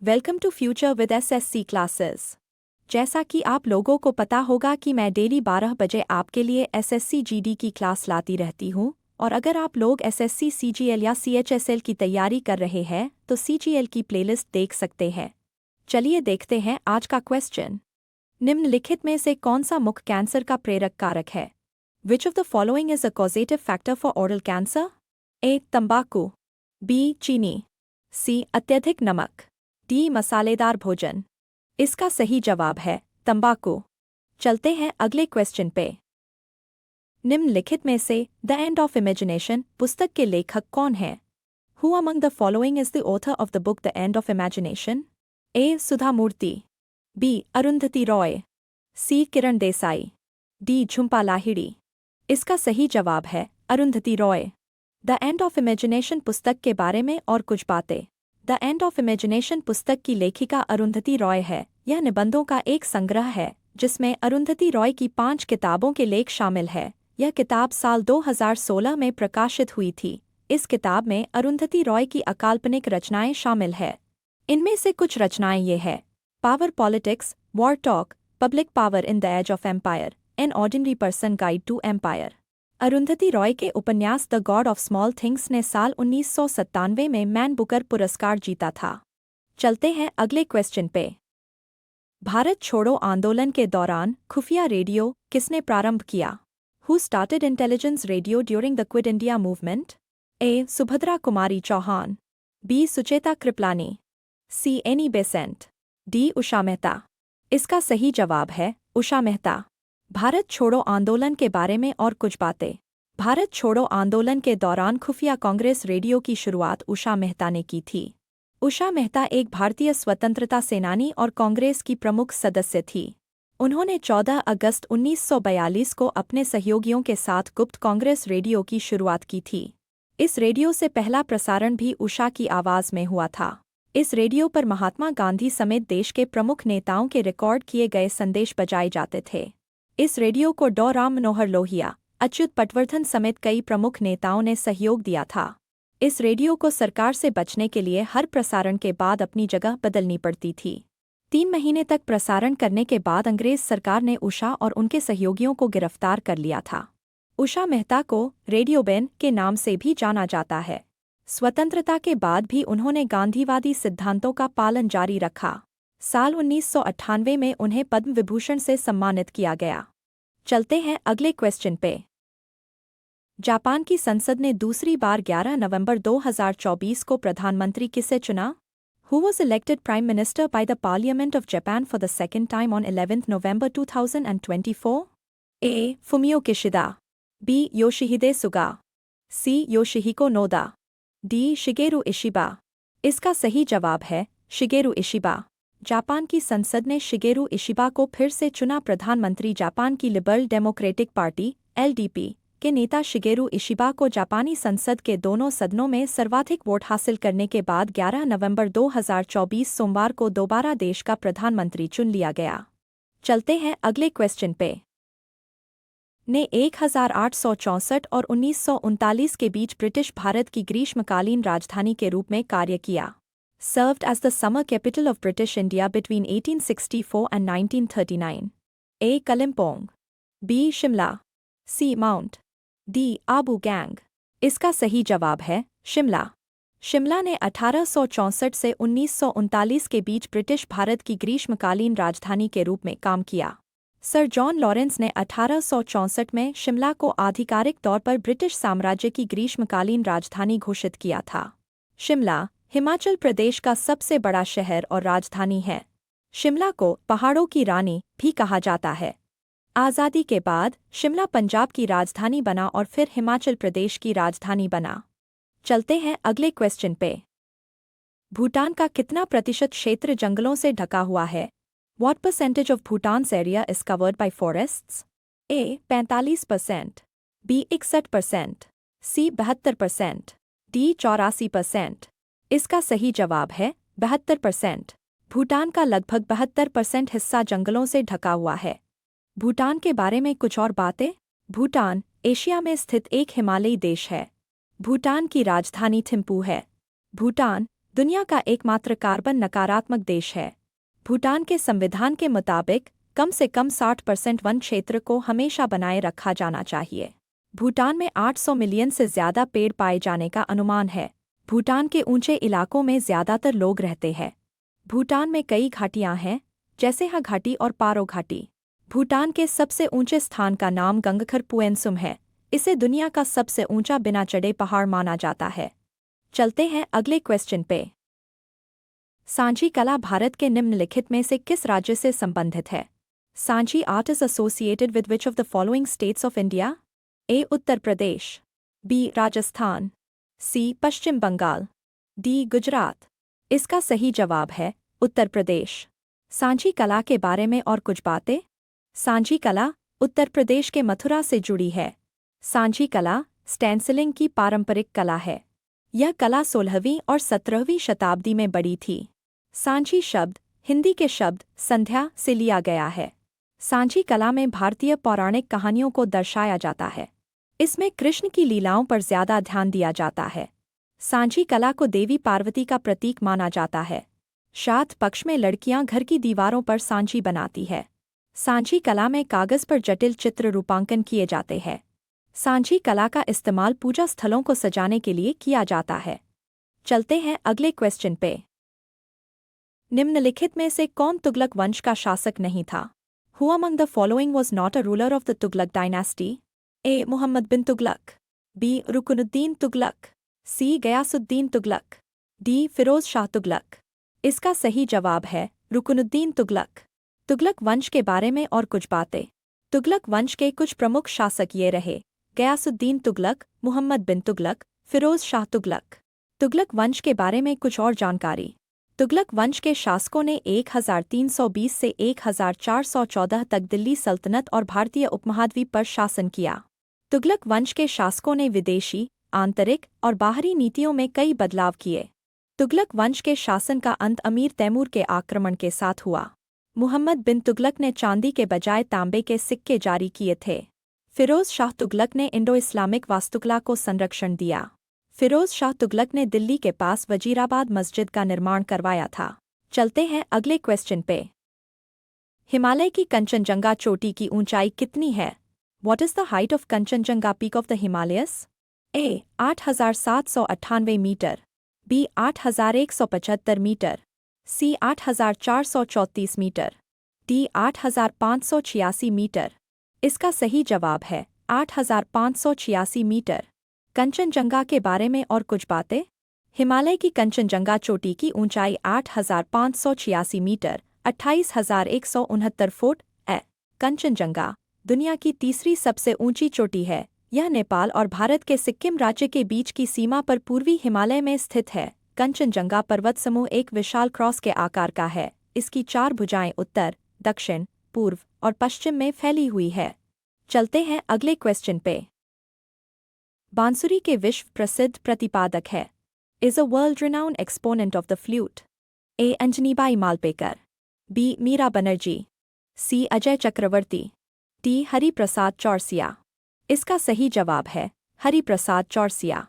Welcome to future with SSC classes. जैसा कि आप लोगों को पता होगा कि मैं डेली 12 बजे आपके लिए एसएससी जीडी की क्लास लाती रहती हूँ, और अगर आप लोग एसएससी सीजीएल या सीएचएसएल की तैयारी कर रहे हैं तो सीजीएल की प्लेलिस्ट देख सकते हैं। चलिए देखते हैं आज का क्वेश्चन। निम्नलिखित में से कौन सा मुख कैंसर का प्रेरक कारक है? Which of the following is a causative factor for oral cancer? A. तंबाकू, बी. चीनी, सी. अत्यधिक नमक, डी. मसालेदार भोजन। इसका सही जवाब है तंबाकू। चलते हैं अगले क्वेश्चन पे। निम्नलिखित में से द एंड ऑफ इमेजिनेशन पुस्तक के लेखक कौन हैं? Who among the following is the author of the book the end of imagination? A. Sudha Murty, B. Arundhati Roy, C. Kiran Desai, D. Jhumpa Lahiri. इसका सही जवाब है Arundhati Roy. The end of imagination पुस्तक के बारे में और कुछ बातें। द एंड ऑफ इमेजिनेशन पुस्तक की लेखिका अरुंधति रॉय है। यह निबंधों का एक संग्रह है जिसमें अरुंधति रॉय की 5 किताबों के लेख शामिल है। यह किताब साल 2016 में प्रकाशित हुई थी। इस किताब में अरुंधति रॉय की अकाल्पनिक रचनाएं शामिल है। इनमें से कुछ रचनाएं ये है: power politics, war talk, public power in the age of empire, an ordinary person guide to empire. Arundhati Roy के उपन्यास the god of small things ने साल 1997 में मैन बुकर पुरस्कार जीता था। चलते हैं अगले क्वेश्चन पे। भारत छोड़ो आंदोलन के दौरान खुफिया रेडियो किसने प्रारंभ किया? Who started intelligence radio during the Quit India movement? A. Subhadra Kumari Chauhan, B. Sucheta Kripalani, C. Annie Besant, D. Usha Mehta. इसका सही जवाब है उषा मेहता। भारत छोड़ो आंदोलन के बारे में और कुछ बातें। भारत छोड़ो आंदोलन के दौरान खुफिया कांग्रेस रेडियो की शुरुआत उषा मेहता ने की थी। उषा मेहता एक भारतीय स्वतंत्रता सेनानी और कांग्रेस की प्रमुख सदस्य थी। उन्होंने 14 अगस्त 1942 को अपने सहयोगियों के साथ गुप्त कांग्रेस रेडियो की शुरुआत की थी। इस रेडियो से पहला प्रसारण भी उषा की आवाज़ में हुआ था। इस रेडियो पर महात्मा गांधी समेत देश के प्रमुख नेताओं के रिकॉर्ड किए गए संदेश बजाए जाते थे। इस रेडियो को डॉ राम मनोहर लोहिया, अच्युत पटवर्धन समेत कई प्रमुख नेताओं ने सहयोग दिया था। इस रेडियो को सरकार से बचने के लिए हर प्रसारण के बाद अपनी जगह बदलनी पड़ती थी। 3 महीने तक प्रसारण करने के बाद अंग्रेज सरकार ने उषा और उनके सहयोगियों को गिरफ्तार कर लिया था। उषा मेहता को रेडियोबेन के नाम से भी जाना जाता है। स्वतंत्रता के बाद भी उन्होंने गांधीवादी सिद्धांतों का पालन जारी रखा। साल 1998 में उन्हें पद्म विभूषण से सम्मानित किया गया। चलते हैं अगले क्वेश्चन पे। जापान की संसद ने दूसरी बार 11 नवंबर 2024 को प्रधानमंत्री किसे चुना? Who was elected prime minister by the parliament of Japan for the second time on 11 November 2024? A. Fumio Kishida, B. Yoshihide Suga, C. Yoshihiko Noda, D. Shigeru Ishiba. इसका सही जवाब है शिगेरू इशिबा। जापान की संसद ने Shigeru Ishiba को फिर से चुना। प्रधानमंत्री जापान की लिबरल डेमोक्रेटिक पार्टी (एलडीपी) के नेता शिगेरू इशिबा को जापानी संसद के दोनों सदनों में सर्वाधिक वोट हासिल करने के बाद 11 नवंबर 2024 सोमवार को दोबारा देश का प्रधानमंत्री चुन लिया गया। चलते हैं अगले क्वेश्चन पे। ने 1864 और 1939 के बीच ब्रिटिश भारत की ग्रीष्मकालीन राजधानी के रूप में कार्य किया। Served as the summer capital of British India between 1864 and 1939. A. Kalimpong, B. Shimla, C. Mount, D. Abu Gang. इसका सही जवाब है शिमला। शिमला ने 1864 से 1939 के बीच ब्रिटिश भारत की ग्रीष्मकालीन राजधानी के रूप में काम किया। सर जॉन लॉरेंस ने 1864 में शिमला को आधिकारिक तौर पर ब्रिटिश साम्राज्य की ग्रीष्मकालीन राजधानी घोषित किया था। शिमला हिमाचल प्रदेश का सबसे बड़ा शहर और राजधानी है। शिमला को पहाड़ों की रानी भी कहा जाता है। आज़ादी के बाद शिमला पंजाब की राजधानी बना और फिर हिमाचल प्रदेश की राजधानी बना। चलते हैं अगले क्वेश्चन पे। भूटान का कितना प्रतिशत क्षेत्र जंगलों से ढका हुआ है? What percentage of Bhutan's area is covered by forests? A. 45%, B. 61%, C. 72%, D. 84%। इसका सही जवाब है 72%। भूटान का लगभग 72% हिस्सा जंगलों से ढका हुआ है। भूटान के बारे में कुछ और बातें। भूटान एशिया में स्थित एक हिमालयी देश है। भूटान की राजधानी थिम्पू है। भूटान दुनिया का एकमात्र कार्बन नकारात्मक देश है। भूटान के संविधान के मुताबिक कम से कम 60% वन क्षेत्र को हमेशा बनाए रखा जाना चाहिए। भूटान में 800 मिलियन से ज़्यादा पेड़ पाए जाने का अनुमान है। भूटान के ऊंचे इलाकों में ज़्यादातर लोग रहते हैं। भूटान में कई घाटियां हैं, जैसे हा घाटी और पारो घाटी। भूटान के सबसे ऊंचे स्थान का नाम गंगखर पुएनसुम है। इसे दुनिया का सबसे ऊंचा बिना चढ़े पहाड़ माना जाता है। चलते हैं अगले क्वेश्चन पे। सांची कला भारत के निम्नलिखित में से किस राज्य से संबंधित है? Sanchi art is associated with which of the following states of India? A. Uttar Pradesh, B. Rajasthan, C. Paschim Bengal, D. Gujarat. इसका सही जवाब है उत्तर प्रदेश। सांची कला के बारे में और कुछ बातें। सांची कला उत्तर प्रदेश के मथुरा से जुड़ी है। सांची कला स्टेंसिलिंग की पारंपरिक कला है। यह कला 16वीं और 17वीं शताब्दी में बढ़ी थी। सांची शब्द हिंदी के शब्द संध्या से लिया गया है। सांची कला में भारतीय पौराणिक कहानियों को दर्शाया जाता है। इसमें कृष्ण की लीलाओं पर ज्यादा ध्यान दिया जाता है। सांची कला को देवी पार्वती का प्रतीक माना जाता है। श्राद्ध पक्ष में लड़कियां घर की दीवारों पर सांची बनाती है। सांची कला में कागज पर जटिल चित्र रूपांकन किए जाते हैं। सांची कला का इस्तेमाल पूजा स्थलों को सजाने के लिए किया जाता है। चलते हैं अगले क्वेश्चन पे। निम्नलिखित में से कौन तुगलक वंश का शासक नहीं था? Who among the following was not a ruler of the Tughlaq dynasty? A. Muhammad bin Tughlaq, B. Rukunuddin Tughlaq, C. Ghayasuddin Tughlaq, D. Firoz Shah Tughlaq। इसका सही जवाब है रुकुनुद्दीन तुगलक। तुगलक वंश के बारे में और कुछ बातें। तुगलक वंश के कुछ प्रमुख शासक ये रहे: गयासुद्दीन तुगलक, मुहम्मद बिन तुगलक, फिरोज शाह तुगलक। तुगलक वंश के बारे में कुछ और जानकारी। तुगलक वंश के शासकों ने 1320 से 1414 तक दिल्ली सल्तनत और भारतीय उपमहाद्वीप पर शासन किया। तुगलक वंश के शासकों ने विदेशी, आंतरिक और बाहरी नीतियों में कई बदलाव किए। तुगलक वंश के शासन का अंत अमीर तैमूर के आक्रमण के साथ हुआ। मुहम्मद बिन तुगलक ने चांदी के बजाय तांबे के सिक्के जारी किए थे। फिरोज शाह तुगलक ने इंडो इस्लामिक वास्तुकला को संरक्षण दिया। फिरोज शाह तुगलक ने दिल्ली के पास वजीराबाद मस्जिद का निर्माण करवाया था। चलते हैं अगले क्वेश्चन पे। हिमालय की कंचनजंगा चोटी की ऊंचाई कितनी है? What is the height of Kanchenjunga peak of the Himalayas? A. 8,798 metre, B. 8,175 metre, C. 8,434 metre, D. 8,586 metre. इसका सही जवाब है 8,586 मीटर। कंचनजंगा के बारे में और कुछ बातें। हिमालय की कंचनजंगा चोटी की ऊंचाई 8,586 मीटर 28,169 फुट है। कंचनजंगा दुनिया की तीसरी सबसे ऊंची चोटी है। यह नेपाल और भारत के सिक्किम राज्य के बीच की सीमा पर पूर्वी हिमालय में स्थित है। कंचनजंगा पर्वत समूह एक विशाल क्रॉस के आकार का है। इसकी 4 भुजाएं उत्तर, दक्षिण, पूर्व और पश्चिम में फैली हुई है। चलते हैं अगले क्वेश्चन पे। बांसुरी के विश्व प्रसिद्ध प्रतिपादक है। Is a world renowned exponent of the flute? A. Anjanibai Malpekar, B. Meera Banerjee, C. Ajay Chakraborty, D. Hariprasad Chaurasia. इसका सही जवाब है हरिप्रसाद चौरसिया।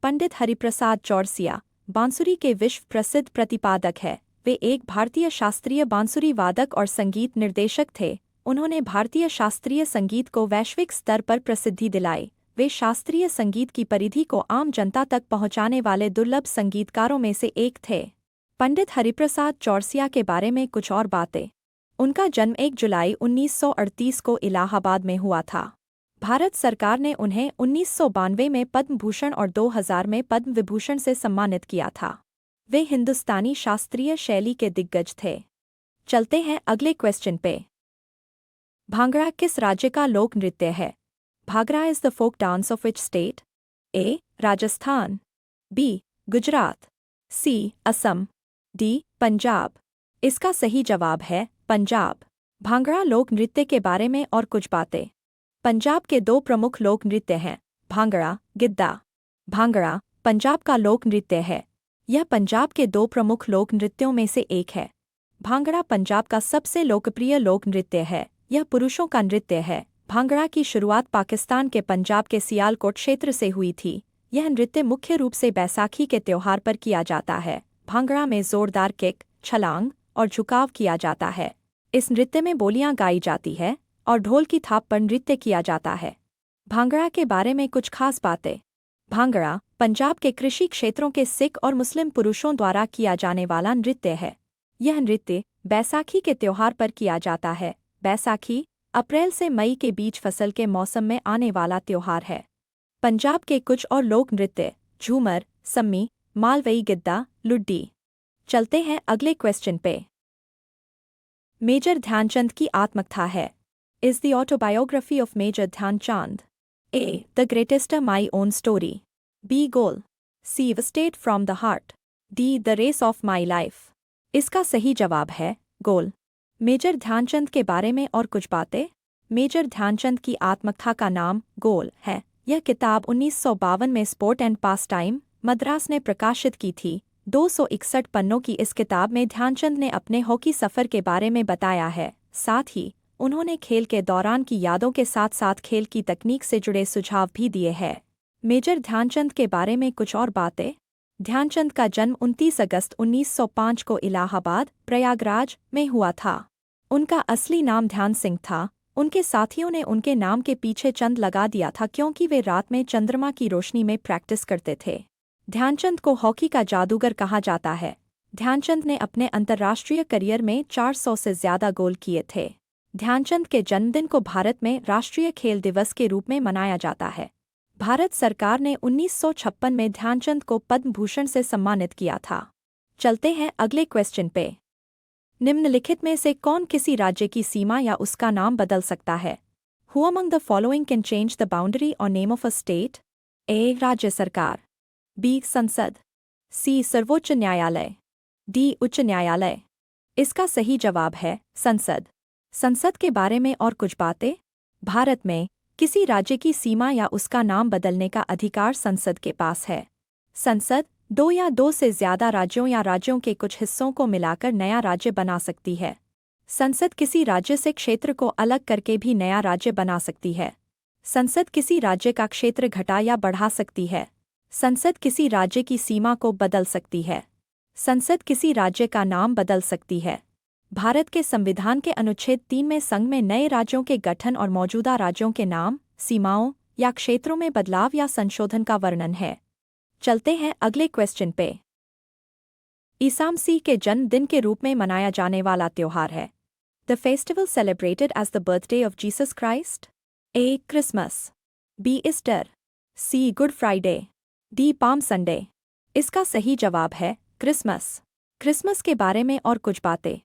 पंडित हरिप्रसाद चौरसिया बांसुरी के विश्व प्रसिद्ध प्रतिपादक है। वे एक भारतीय शास्त्रीय बांसुरी वादक और संगीत निर्देशक थे। उन्होंने भारतीय शास्त्रीय संगीत को वैश्विक स्तर पर प्रसिद्धि दिलाई। वे शास्त्रीय संगीत की परिधि को आम जनता तक पहुंचाने वाले दुर्लभ संगीतकारों में से एक थे। पंडित हरिप्रसाद चौरसिया के बारे में कुछ और बातें। उनका जन्म 1 जुलाई 1938 को इलाहाबाद में हुआ था। भारत सरकार ने उन्हें 1992 में पद्म भूषण और 2000 में पद्म विभूषण से सम्मानित किया था। वे हिंदुस्तानी शास्त्रीय शैली के दिग्गज थे। चलते हैं अगले क्वेश्चन पे। भांगड़ा किस राज्य का लोक नृत्य है? Bhangra is the folk dance of which state? A. Rajasthan, B. Gujarat, C. Assam, D. Punjab. इसका सही जवाब है पंजाब। भांगड़ा लोक नृत्य के बारे में और कुछ बातें। पंजाब के 2 प्रमुख लोक नृत्य हैं, भांगड़ा, गिद्धा। भांगड़ा पंजाब का लोक नृत्य है। यह पंजाब के 2 प्रमुख लोक नृत्यों में से एक है। भांगड़ा पंजाब का सबसे लोकप्रिय लोक नृत्य है। यह पुरुषों का नृत्य है। भांगड़ा की शुरुआत पाकिस्तान के पंजाब के सियालकोट क्षेत्र से हुई थी। यह नृत्य मुख्य रूप से बैसाखी के त्योहार पर किया जाता है। भांगड़ा में जोरदार किक, छलांग और झुकाव किया जाता है। इस नृत्य में बोलियां गाई जाती है और ढोल की थाप पर नृत्य किया जाता है। भांगड़ा के बारे में कुछ खास बातें। भांगड़ा पंजाब के कृषि क्षेत्रों के सिख और मुस्लिम पुरुषों द्वारा किया जाने वाला नृत्य है। यह नृत्य बैसाखी के त्योहार पर किया जाता है। बैसाखी अप्रैल से मई के बीच फसल के मौसम में आने वाला त्योहार है। पंजाब के कुछ और लोक नृत्य झूमर, सम्मी, मालवई गिद्दा, लुड्डी। चलते हैं अगले क्वेश्चन पे। मेजर ध्यानचंद की आत्मकथा है। Is the autobiography of major Dhyan Chand A the greatest my own story, B goal, C state from the heart, D the race of my life. इसका सही जवाब है गोल। मेजर ध्यानचंद के बारे में और कुछ बातें। मेजर ध्यानचंद की आत्मकथा का नाम गोल है। यह किताब 1952 में sport and pass time Madras ने प्रकाशित की थी। 261 पन्नों की इस किताब में ध्यानचंद ने अपने हॉकी सफ़र के बारे में बताया है। साथ ही उन्होंने खेल के दौरान की यादों के साथ साथ खेल की तकनीक से जुड़े सुझाव भी दिए हैं। मेजर ध्यानचंद के बारे में कुछ और बातें। ध्यानचंद का जन्म 29 अगस्त 1905 को इलाहाबाद, प्रयागराज में हुआ था। उनका असली नाम ध्यान सिंह था। उनके साथियों ने उनके नाम के पीछे चंद लगा दिया था क्योंकि वे रात में चंद्रमा की रोशनी में प्रैक्टिस करते थे। ध्यानचंद को हॉकी का जादूगर कहा जाता है। ध्यानचंद ने अपने अंतर्राष्ट्रीय करियर में 400 से ज्यादा गोल किए थे। ध्यानचंद के जन्मदिन को भारत में राष्ट्रीय खेल दिवस के रूप में मनाया जाता है। भारत सरकार ने 1956 में ध्यानचंद को पद्म भूषण से सम्मानित किया था। चलते हैं अगले क्वेश्चन पे। निम्नलिखित में से कौन किसी राज्य की सीमा या उसका नाम बदल सकता है? Who among the following can change the boundary और नेम ऑफ अ स्टेट? ए राज्य सरकार, बी संसद, सी सर्वोच्च न्यायालय, डी उच्च न्यायालय। इसका सही जवाब है संसद। संसद के बारे में और कुछ बातें। भारत में किसी राज्य की सीमा या उसका नाम बदलने का अधिकार संसद के पास है। संसद दो या दो से ज्यादा राज्यों या राज्यों के कुछ हिस्सों को मिलाकर नया राज्य बना सकती है। संसद किसी राज्य से क्षेत्र को अलग करके भी नया राज्य बना सकती है। संसद किसी राज्य का क्षेत्र घटा या बढ़ा सकती है। संसद किसी राज्य की सीमा को बदल सकती है। संसद किसी राज्य का नाम बदल सकती है। भारत के संविधान के अनुच्छेद 3 में संघ में नए राज्यों के गठन और मौजूदा राज्यों के नाम, सीमाओं या क्षेत्रों में बदलाव या संशोधन का वर्णन है। चलते हैं अगले क्वेश्चन पे। ईसा मसीह के जन्मदिन के रूप में मनाया जाने वाला त्योहार है। The festival celebrated as the birthday of Jesus Christ. A Christmas, B Easter, C Good Friday, D Palm Sunday. इसका सही जवाब है क्रिसमस। क्रिसमस के बारे में और कुछ बातें।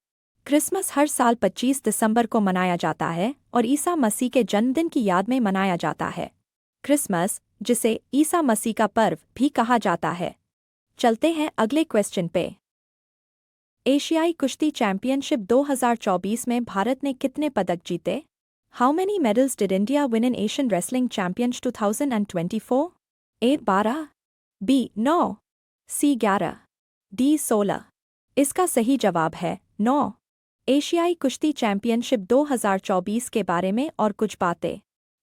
क्रिसमस हर साल 25 दिसंबर को मनाया जाता है और ईसा मसीह के जन्मदिन की याद में मनाया जाता है। क्रिसमस, जिसे ईसा मसीह का पर्व भी कहा जाता है। चलते हैं अगले क्वेश्चन पे। एशियाई कुश्ती चैंपियनशिप 2024 में भारत ने कितने पदक जीते? How many medals did India win in Asian wrestling championship 2024? A 12, B 9, C 11, D 16। इसका सही जवाब है 9। एशियाई कुश्ती चैंपियनशिप 2024 के बारे में और कुछ बातें।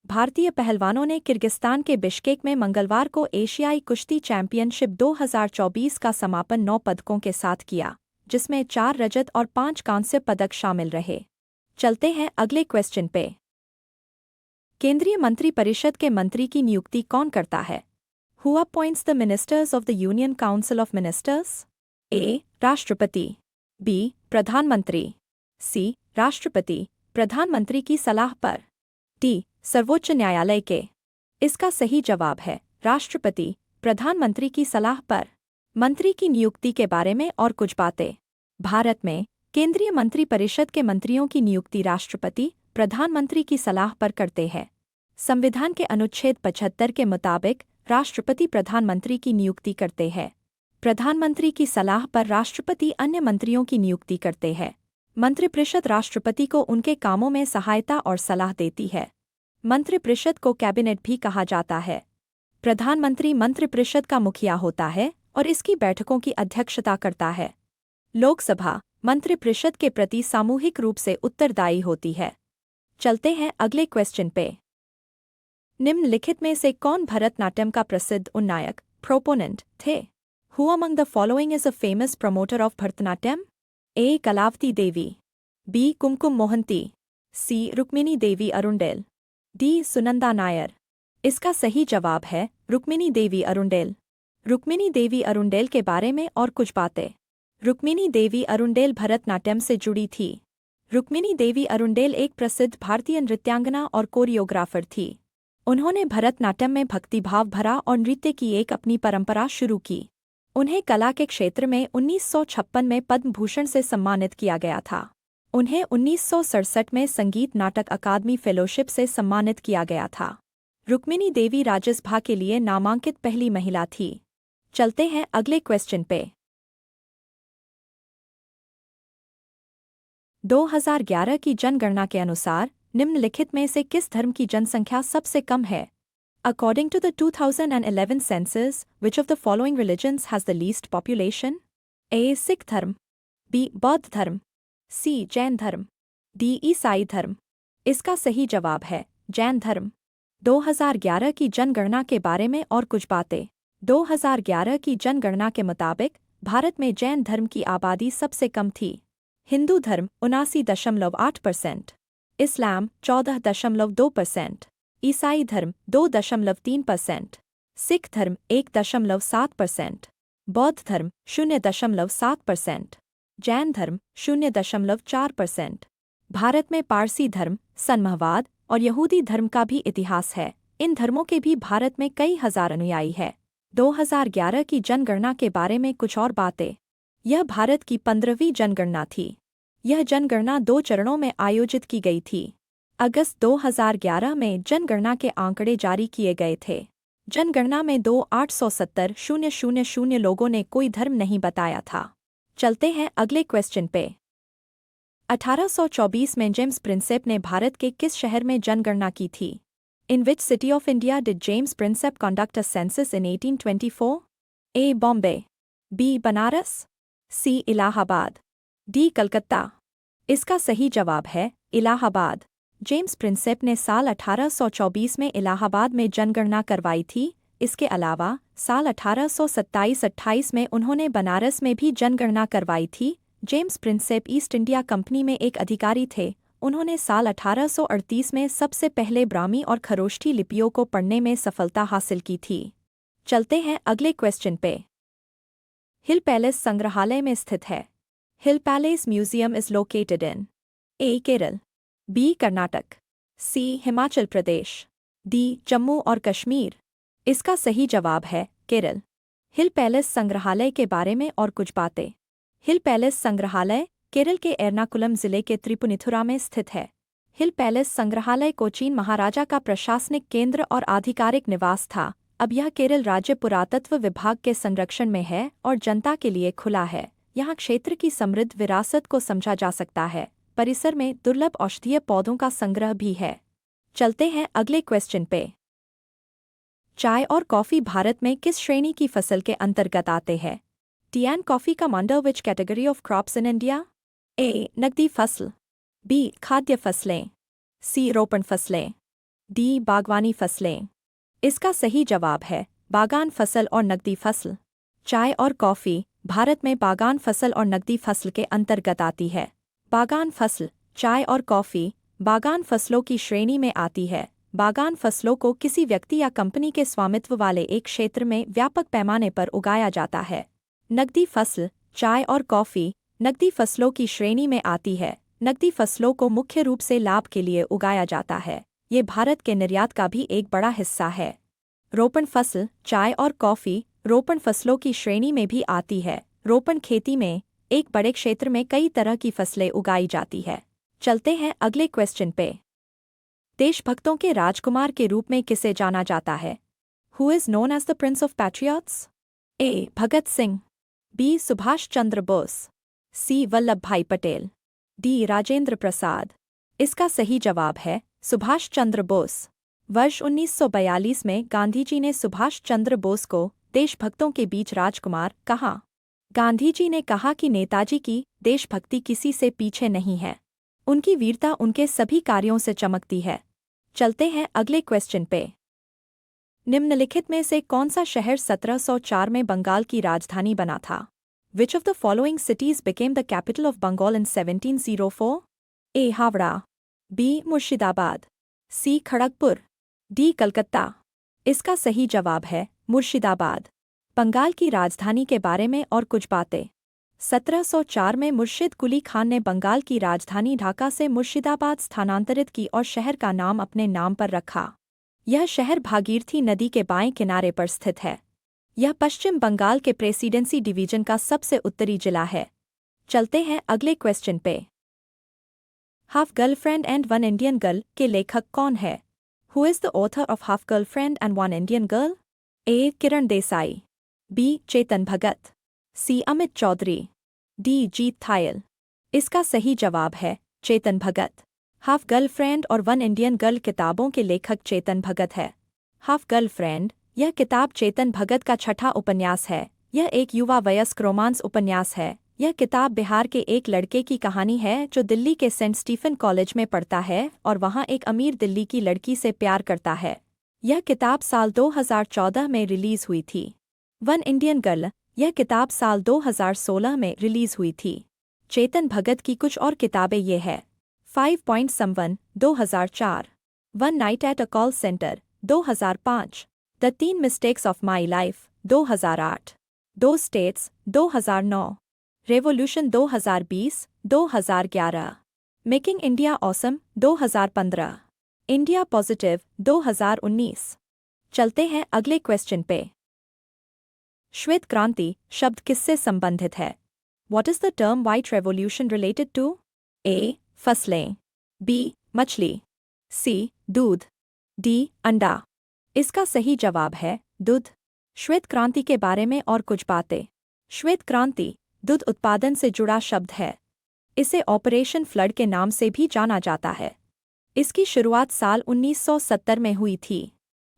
भारतीय पहलवानों ने किर्गिस्तान के बिश्केक में मंगलवार को एशियाई कुश्ती चैंपियनशिप 2024 का समापन 9 पदकों के साथ किया, जिसमें 4 रजत और 5 कांस्य पदक शामिल रहे। चलते हैं अगले क्वेश्चन पे। केंद्रीय मंत्रिपरिषद के मंत्री की नियुक्ति कौन करता है? Who appoints the ministers of the union council of ministers? A राष्ट्रपति, बी प्रधानमंत्री, सी राष्ट्रपति प्रधानमंत्री की सलाह पर, डी सर्वोच्च न्यायालय के। इसका सही जवाब है राष्ट्रपति प्रधानमंत्री की सलाह पर। मंत्री की नियुक्ति के बारे में और कुछ बातें। भारत में केंद्रीय मंत्रिपरिषद के मंत्रियों की नियुक्ति राष्ट्रपति प्रधानमंत्री की सलाह पर करते हैं। संविधान के अनुच्छेद 75 के मुताबिक राष्ट्रपति प्रधानमंत्री की नियुक्ति करते हैं। प्रधानमंत्री की सलाह पर राष्ट्रपति अन्य मंत्रियों की नियुक्ति करते हैं। मंत्रिपरिषद राष्ट्रपति को उनके कामों में सहायता और सलाह देती है। मंत्रिपरिषद को कैबिनेट भी कहा जाता है। प्रधानमंत्री मंत्रिपरिषद का मुखिया होता है और इसकी बैठकों की अध्यक्षता करता है। लोकसभा मंत्रिपरिषद के प्रति सामूहिक रूप से उत्तरदायी होती है। चलते हैं अगले क्वेश्चन पे। निम्नलिखित में से कौन भरतनाट्यम का प्रसिद्ध उन्नायक प्रोपोनेंट थे? Who among the following is a famous promoter of Bharatanatyam? A. Kalavati Devi. B. Kumkum Mohanty. C. Rukmini Devi Arundel. D. Sunanda Nair. इसका सही जवाब है रुक्मिणी देवी अरुंडेल। रुक्मिणी देवी अरुंडेल के बारे में और कुछ बातें। रुक्मिणी देवी अरुंडेल भरतनाट्यम से जुड़ी थी। रुक्मिणी देवी अरुंडेल एक प्रसिद्ध भारतीय नृत्यांगना और कोरियोग्राफर थी। उन्होंने भरतनाट्यम में भक्तिभाव भरा और नृत्य की एक अपनी परंपरा शुरू की। उन्हें कला के क्षेत्र में 1956 में पद्म भूषण से सम्मानित किया गया था। उन्हें 1967 में संगीत नाटक अकादमी फेलोशिप से सम्मानित किया गया था। रुक्मिणी देवी राज्यसभा के लिए नामांकित पहली महिला थी। चलते हैं अगले क्वेश्चन पे। 2011 की जनगणना के अनुसार निम्नलिखित में से किस धर्म की जनसंख्या सबसे कम है? According to the 2011 census, which of the following religions has the least population? A. Sikh धर्म, B. बौद्ध धर्म, C. जैन धर्म, D. ईसाई धर्म। इसका सही जवाब है जैन धर्म। 2011 की जनगणना के बारे में और कुछ बातें। 2011 की जनगणना के मुताबिक भारत में जैन धर्म की आबादी सबसे कम थी। हिंदू धर्म 79.8%, इस्लाम 14.2%, ईसाई धर्म 2.3%, सिख धर्म 1.7%, बौद्ध धर्म 0.7%, जैन धर्म 0.4%। भारत में पारसी धर्म, सन्महवाद और यहूदी धर्म का भी इतिहास है। इन धर्मों के भी भारत में कई हजार अनुयायी है। 2011 की जनगणना के बारे में कुछ और बातें। यह भारत की 15वीं जनगणना थी। यह जनगणना 2 चरणों में आयोजित की गई थी। अगस्त 2011 में जनगणना के आंकड़े जारी किए गए थे। जनगणना में 2,870,000 लोगों ने कोई धर्म नहीं बताया था। चलते हैं अगले क्वेश्चन पे। 1824 में जेम्स प्रिंसेप ने भारत के किस शहर में जनगणना की थी? In which city of India did James Prinsep conduct a census in 1824? A. Bombay, B. Banaras, C. Allahabad, D. Calcutta. इसका सही जवाब है इलाहाबाद। जेम्स प्रिंसेप ने साल 1824 में इलाहाबाद में जनगणना करवाई थी। इसके अलावा साल 1827-28 में उन्होंने बनारस में भी जनगणना करवाई थी। James Prinsep east India company में एक अधिकारी थे। उन्होंने साल 1838 में सबसे पहले ब्राह्मी और खरोष्ठी लिपियों को पढ़ने में सफलता हासिल की थी। चलते हैं अगले क्वेश्चन पे। हिल पैलेस संग्रहालय में स्थित है। Hill Palace Museum is located in A. Kerala, B. Karnataka, C. Himachal Pradesh, D. Jammu और कश्मीर। इसका सही जवाब है केरल। हिल पैलेस संग्रहालय के बारे में और कुछ बातें। हिल पैलेस संग्रहालय केरल के एर्नाकुलम जिले के त्रिपुनिथुरा में स्थित है। हिल पैलेस संग्रहालय कोचीन महाराजा का प्रशासनिक केंद्र और आधिकारिक निवास था। अब यह केरल राज्य पुरातत्व विभाग के संरक्षण में है और जनता के लिए खुला है। यहाँ क्षेत्र की समृद्ध विरासत को समझा जा सकता है। परिसर में दुर्लभ औषधीय पौधों का संग्रह भी है। चलते हैं अगले क्वेश्चन पे। चाय और कॉफी भारत में किस श्रेणी की फसल के अंतर्गत आते हैं? T and coffee come under which category of crops in India? A. नकदी फसल, B. खाद्य फसलें, C. रोपण फसलें, D. बागवानी फसलें। इसका सही जवाब है बागान फसल और नकदी फसल। चाय और कॉफी भारत में बागान फसल और नकदी फसल के अंतर्गत आती है। बागान फसल चाय और कॉफी बागान फसलों की श्रेणी में आती है। बागान फसलों को किसी व्यक्ति या कंपनी के स्वामित्व वाले एक क्षेत्र में व्यापक पैमाने पर उगाया जाता है। नकदी फसल चाय और कॉफी नकदी फसलों की श्रेणी में आती है। नकदी फसलों को मुख्य रूप से लाभ के लिए उगाया जाता है। ये भारत के निर्यात का भी एक बड़ा हिस्सा है। रोपण फसल चाय और कॉफी रोपण फसलों की श्रेणी में भी आती है। रोपण खेती में एक बड़े क्षेत्र में कई तरह की फसलें उगाई जाती है। चलते हैं अगले क्वेश्चन पे। देशभक्तों के राजकुमार के रूप में किसे जाना जाता है? Who is known as the prince of patriots? A. Bhagat Singh, B. Subhash Chandra Bose, C. Vallabh Bhai Patel, D. Rajendra Prasad. इसका सही जवाब है सुभाष चंद्र बोस। वर्ष 1942 में गांधी जी ने सुभाष चंद्र बोस को देशभक्तों के बीच राजकुमार कहा। गांधी जी ने कहा कि नेताजी की देशभक्ति किसी से पीछे नहीं है। उनकी वीरता उनके सभी कार्यों से चमकती है। चलते हैं अगले क्वेश्चन पे। निम्नलिखित में से कौन सा शहर 1704 में बंगाल की राजधानी बना था? Which of the following cities became the capital of Bengal in 1704? A. Howrah, B. Murshidabad, C. Kharagpur, D. Calcutta. इसका सही जवाब है मुर्शिदाबाद। बंगाल की राजधानी के बारे में और कुछ बातें। 1704 में मुर्शिद कुली खान ने बंगाल की राजधानी ढाका से मुर्शिदाबाद स्थानांतरित की और शहर का नाम अपने नाम पर रखा। यह शहर भागीरथी नदी के बाएं किनारे पर स्थित है। यह पश्चिम बंगाल के प्रेसिडेंसी डिवीजन का सबसे उत्तरी जिला है। चलते हैं अगले क्वेश्चन पे। Half Girlfriend and One Indian Girl के लेखक कौन है? Who is the author of Half Girlfriend and One Indian Girl? A. Kiran Desai, B. Chetan Bhagat, C. Amit Chaudhuri, D. Jeet Thayil. इसका सही जवाब है चेतन भगत। हाफ गर्लफ्रेंड और वन इंडियन गर्ल किताबों के लेखक चेतन भगत है। हाफ गर्लफ्रेंड यह किताब चेतन भगत का छठा उपन्यास है। यह एक युवा वयस्क रोमांस उपन्यास है। यह किताब बिहार के एक लड़के की कहानी है जो दिल्ली के सेंट स्टीफन कॉलेज में पढ़ता है और वहां एक अमीर दिल्ली की लड़की से प्यार करता है। यह किताब साल 2014 में रिलीज हुई थी। वन इंडियन गर्ल यह किताब साल 2016 में रिलीज हुई थी। चेतन भगत की कुछ और किताबें ये है: 5 Point Someone 2004, One Night at a Call Center 2005, The 3 Mistakes of My Life 2008, 2 States 2009, Revolution 2020, 2011, Making India Awesome 2015, India Positive 2019। चलते हैं अगले क्वेश्चन पे। श्वेत क्रांति शब्द किससे संबंधित है? What is the term White Revolution related to? A. फसलें, B. मछली, C. दूध, D. अंडा। इसका सही जवाब है दूध। श्वेत क्रांति के बारे में और कुछ बातें। श्वेत क्रांति दूध उत्पादन से जुड़ा शब्द है। इसे ऑपरेशन फ्लड के नाम से भी जाना जाता है। इसकी शुरुआत साल 1970 में हुई थी।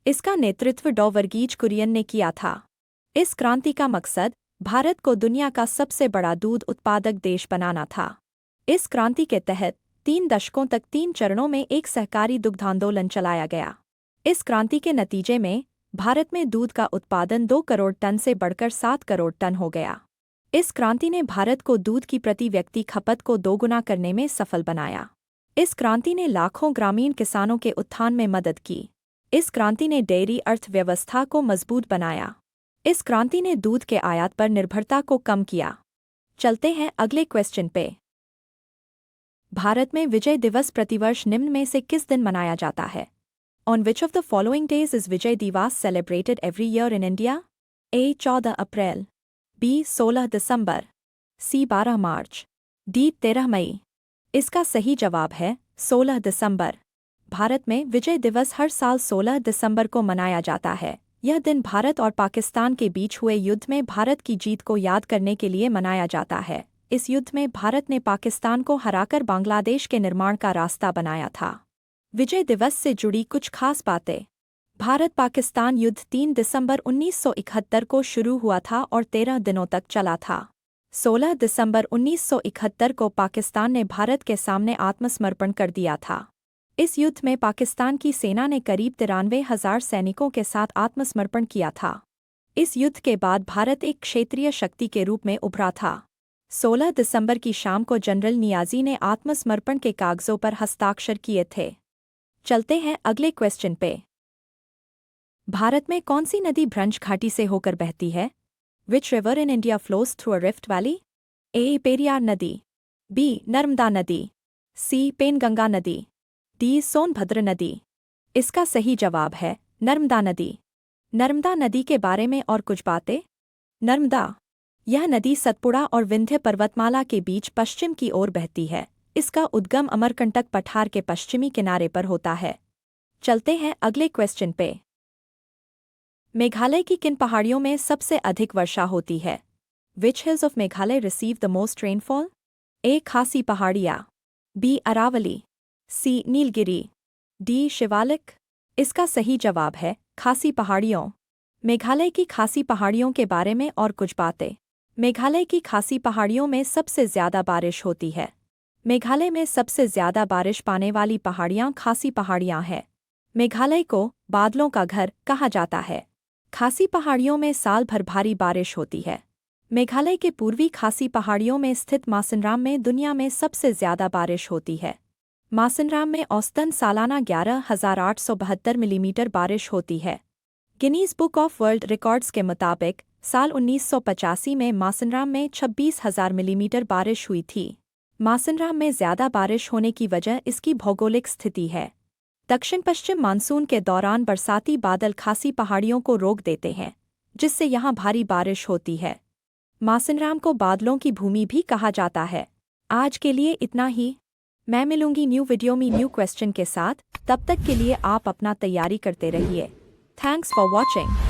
इसका नेतृत्व डॉ वर्गीज कुरियन ने किया था। इस क्रांति का मकसद भारत को दुनिया का सबसे बड़ा दूध उत्पादक देश बनाना था। इस क्रांति के तहत 3 दशकों तक 3 चरणों में एक सहकारी दुग्ध आंदोलन चलाया गया। इस क्रांति के नतीजे में भारत में दूध का उत्पादन 2 करोड़ टन से बढ़कर 7 करोड़ टन हो गया। इस क्रांति ने भारत को दूध की प्रति व्यक्ति खपत को दोगुना करने में सफल बनाया। इस क्रांति ने लाखों ग्रामीण किसानों के उत्थान में मदद की। इस क्रांति ने डेयरी अर्थव्यवस्था को मजबूत बनाया। इस क्रांति ने दूध के आयात पर निर्भरता को कम किया। चलते हैं अगले क्वेश्चन पे। भारत में विजय दिवस प्रतिवर्ष निम्न में से किस दिन मनाया जाता है? On which of the following days is Vijay Diwas celebrated every year in India? A. 14 April, B. 16 December, C. 12 March, D. 13 मई। इसका सही जवाब है 16 दिसंबर। भारत में विजय दिवस हर साल 16 दिसंबर को मनाया जाता है। यह दिन भारत और पाकिस्तान के बीच हुए युद्ध में भारत की जीत को याद करने के लिए मनाया जाता है। इस युद्ध में भारत ने पाकिस्तान को हराकर बांग्लादेश के निर्माण का रास्ता बनाया था। विजय दिवस से जुड़ी कुछ खास बातें। भारत पाकिस्तान युद्ध 3 दिसंबर 1971 को शुरू हुआ था और 13 दिनों तक चला था। 16 दिसंबर 1971 को पाकिस्तान ने भारत के सामने आत्मसमर्पण कर दिया था। इस युद्ध में पाकिस्तान की सेना ने करीब 93,000 सैनिकों के साथ आत्मसमर्पण किया था। इस युद्ध के बाद भारत एक क्षेत्रीय शक्ति के रूप में उभरा था। 16 दिसंबर की शाम को जनरल नियाज़ी ने आत्मसमर्पण के कागजों पर हस्ताक्षर किए थे। चलते हैं अगले क्वेश्चन पे। भारत में कौन सी नदी भ्रंश घाटी से होकर बहती है? Which river in India flows through a rift valley? A. Periyar नदी, B. नर्मदा नदी, C. पेनगंगा नदी, D. सोनभद्र नदी। इसका सही जवाब है नर्मदा नदी। नर्मदा नदी के बारे में और कुछ बातें। नर्मदा यह नदी सतपुड़ा और विंध्य पर्वतमाला के बीच पश्चिम की ओर बहती है। इसका उद्गम अमरकंटक पठार के पश्चिमी किनारे पर होता है। चलते हैं अगले क्वेश्चन पे। मेघालय की किन पहाड़ियों में सबसे अधिक वर्षा होती है? Which hills of Meghalaya receive the most rainfall? A. खासी पहाड़ियाँ, B. Aravalli, C. Nilgiri, D. Shivalik. इसका सही जवाब है खासी पहाड़ियों। मेघालय की खासी पहाड़ियों के बारे में और कुछ बातें। मेघालय की खासी पहाड़ियों में सबसे ज़्यादा बारिश होती है। मेघालय में सबसे ज़्यादा बारिश पाने वाली पहाड़ियाँ खासी पहाड़ियाँ हैं। मेघालय को बादलों का घर कहा जाता है। खासी पहाड़ियों में साल भर भारी बारिश होती है। मेघालय के पूर्वी खासी पहाड़ियों में स्थित मासिनराम में दुनिया में सबसे ज्यादा बारिश होती है। मासिनराम में औसतन सालाना 11,872 मिलीमीटर बारिश होती है। Guinness book of world records के मुताबिक साल 1985 में मासिनराम में 26,000 मिलीमीटर बारिश हुई थी। मासिनराम में ज्यादा बारिश होने की वजह इसकी भौगोलिक स्थिति है। दक्षिण पश्चिम मानसून के दौरान बरसाती बादल खासी पहाड़ियों को रोक देते हैं, जिससे यहाँ भारी बारिश होती है। मासिनराम को बादलों की भूमि भी कहा जाता है। आज के लिए इतना ही। मैं मिलूंगी न्यू वीडियो में न्यू क्वेश्चन के साथ। तब तक के लिए आप अपना तैयारी करते रहिए। Thanks for watching.